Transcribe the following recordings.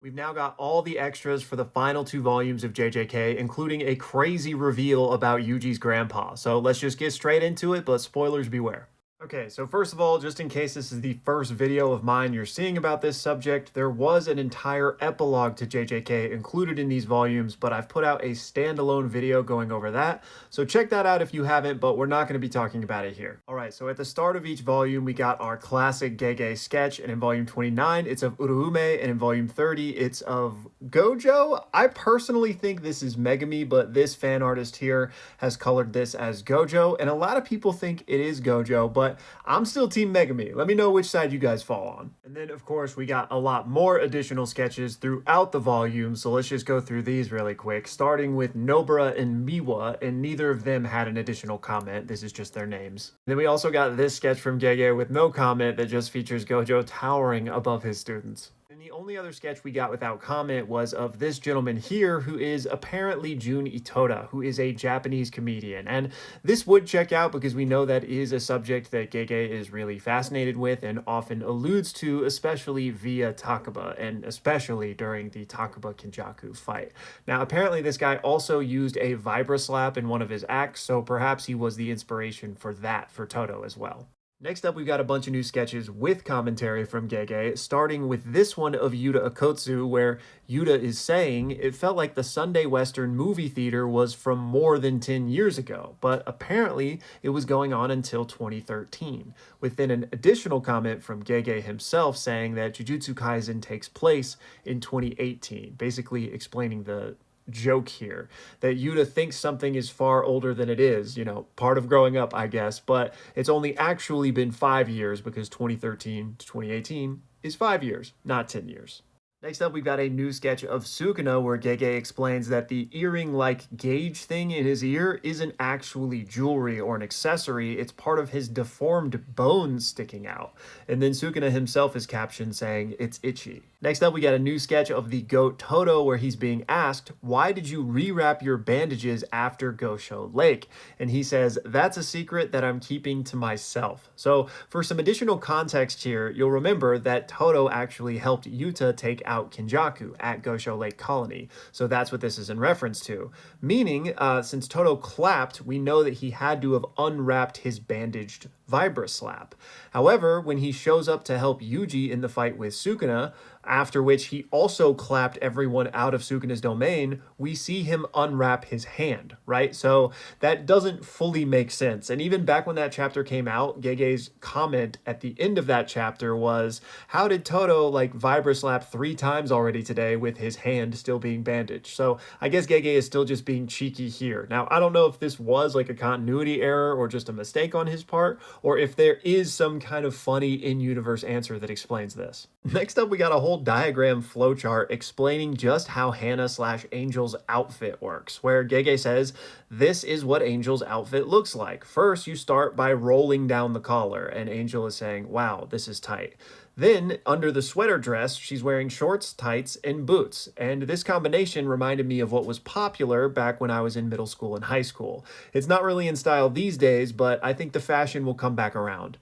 We've now got all the extras for the final two volumes of JJK, including a crazy reveal about Yuji's grandpa. So let's just get straight into it, but spoilers beware. Okay, so first of all, just in case this is the first video of mine you're seeing about this subject, there was an entire epilogue to JJK included in these volumes, but I've put out a standalone video going over that. So check that out if you haven't, but we're not going to be talking about it here. All right, so at the start of each volume, we got our classic Gege sketch, and in volume 29, it's of uraume, and in volume 30, it's of gojo. I personally think this is megumi, but this fan artist here has colored this as gojo, and a lot of people think it is gojo, but I'm still Team Megumi. Let me know which side you guys fall on. And then, of course, we got a lot more additional sketches throughout the volume, so let's just go through these really quick, starting with Nobara and Miwa, and neither of them had an additional comment. This is just their names. And then we also got this sketch from Gege with no comment that just features Gojo towering above his students. And the only other sketch we got without comment was of this gentleman here, who is apparently Jun Itoda, who is a Japanese comedian. And this would check out because we know that is a subject that Gege is really fascinated with and often alludes to, especially via Takaba, and especially during the Takaba Kenjaku fight. Now, apparently this guy also used a vibra slap in one of his acts, so perhaps he was the inspiration for that for Toto as well. Next up, we've got a bunch of new sketches with commentary from Gege, starting with this one of Yuta Akotsu, where Yuta is saying it felt like the Sunday Western movie theater was from more than 10 years ago, but apparently it was going on until 2013, within an additional comment from Gege himself saying that Jujutsu Kaisen takes place in 2018, basically explaining the joke here that Yuta thinks something is far older than it is, part of growing up, I guess, but it's only actually been 5 years because 2013 to 2018 is 5 years, not 10 years. Next up, we've got a new sketch of Sukuna where Gege explains that the earring-like gauge thing in his ear isn't actually jewelry or an accessory, it's part of his deformed bones sticking out. And then Sukuna himself is captioned saying it's itchy. Next up, we got a new sketch of the goat Toto where he's being asked, why did you rewrap your bandages after Gosho Lake? And he says, that's a secret that I'm keeping to myself. So for some additional context here, you'll remember that Toto actually helped Yuta take out Kenjaku at Gosho Lake Colony. So that's what this is in reference to. Meaning, since Toto clapped, we know that he had to have unwrapped his bandaged vibra slap. However, when he shows up to help Yuji in the fight with Sukuna, after which he also clapped everyone out of Sukuna's domain, we see him unwrap his hand, right? So that doesn't fully make sense. And even back when that chapter came out, Gege's comment at the end of that chapter was, how did Toto vibra slap 3 times already today with his hand still being bandaged? So I guess Gege is still just being cheeky here. Now, I don't know if this was a continuity error or just a mistake on his part, or if there is some kind of funny in-universe answer that explains this. Next up, we got a whole diagram flowchart explaining just how Hannah/Angel's outfit works, where Gege says, this is what Angel's outfit looks like. First, you start by rolling down the collar, and Angel is saying, wow, this is tight. Then, under the sweater dress, she's wearing shorts, tights, and boots. And this combination reminded me of what was popular back when I was in middle school and high school. It's not really in style these days, but I think the fashion will come back around.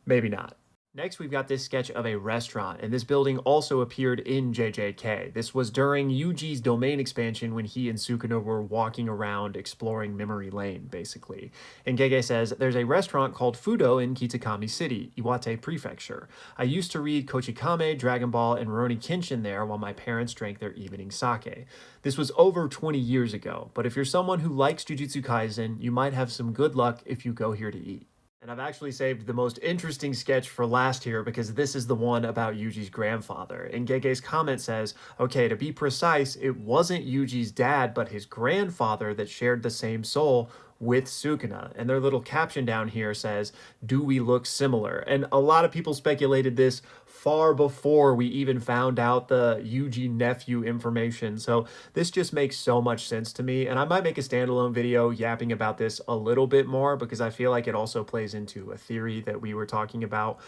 Maybe not. Next, we've got this sketch of a restaurant, and this building also appeared in JJK. This was during Yuji's domain expansion when he and Sukuna were walking around exploring Memory Lane, basically. And Gege says, there's a restaurant called Fudo in Kitakami City, Iwate Prefecture. I used to read Kochikame, Dragon Ball, and Rurouni Kenshin there while my parents drank their evening sake. This was over 20 years ago, but if you're someone who likes Jujutsu Kaisen, you might have some good luck if you go here to eat. And I've actually saved the most interesting sketch for last here because this is the one about Yuji's grandfather. And Gege's comment says, okay, to be precise, it wasn't Yuji's dad, but his grandfather that shared the same soul with Sukuna. And their little caption down here says, do we look similar? And a lot of people speculated this far before we even found out the Yuji nephew information. So this just makes so much sense to me. And I might make a standalone video yapping about this a little bit more because I feel like it also plays into a theory that we were talking about,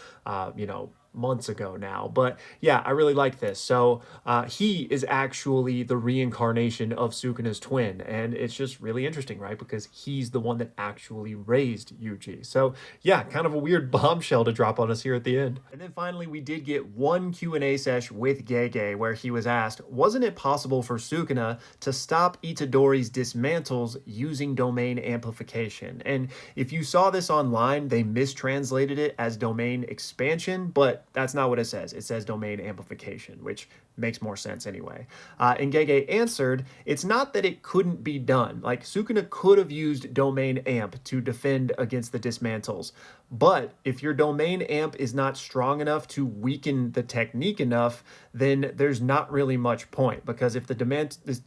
months ago now. But yeah, I really like this. So he is actually the reincarnation of Sukuna's twin, and it's just really interesting, right? Because he's the one that actually raised Yuji. So yeah, kind of a weird bombshell to drop on us here at the end. And then finally, we did get one Q&A sesh with Gege where he was asked, wasn't it possible for Sukuna to stop Itadori's dismantles using domain amplification? And if you saw this online, they mistranslated it as domain expansion, but that's not what it says. It says domain amplification, which makes more sense anyway. And Gege answered, it's not that it couldn't be done. Like, Sukuna could have used domain amp to defend against the dismantles, but if your domain amp is not strong enough to weaken the technique enough, then there's not really much point, because if the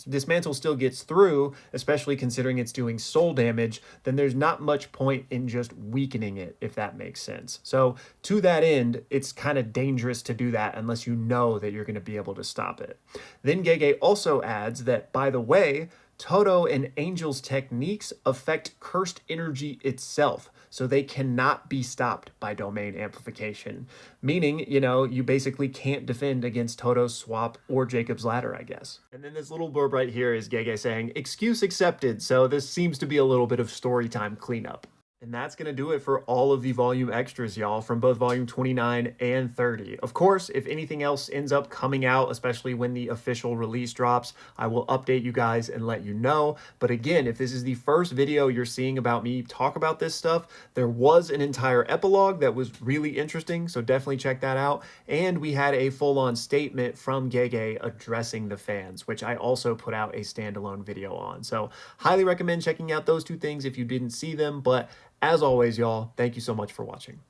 dismantle still gets through, especially considering it's doing soul damage, then there's not much point in just weakening it, if that makes sense. So to that end, it's kind of dangerous to do that unless you know that you're going to be able to stop it. Then Gege also adds that, by the way, Todo and Angel's techniques affect cursed energy itself, so they cannot be stopped by domain amplification. Meaning, you basically can't defend against Todo's swap or Jacob's ladder, I guess. And then this little blurb right here is Gege saying, excuse accepted, so this seems to be a little bit of story time cleanup. And that's going to do it for all of the volume extras, y'all, from both volume 29 and 30. Of course, if anything else ends up coming out, especially when the official release drops, I will update you guys and let you know. But again, if this is the first video you're seeing about me talk about this stuff, there was an entire epilogue that was really interesting, so definitely check that out. And we had a full-on statement from Gege addressing the fans, which I also put out a standalone video on. So highly recommend checking out those two things if you didn't see them, but as always, y'all, thank you so much for watching.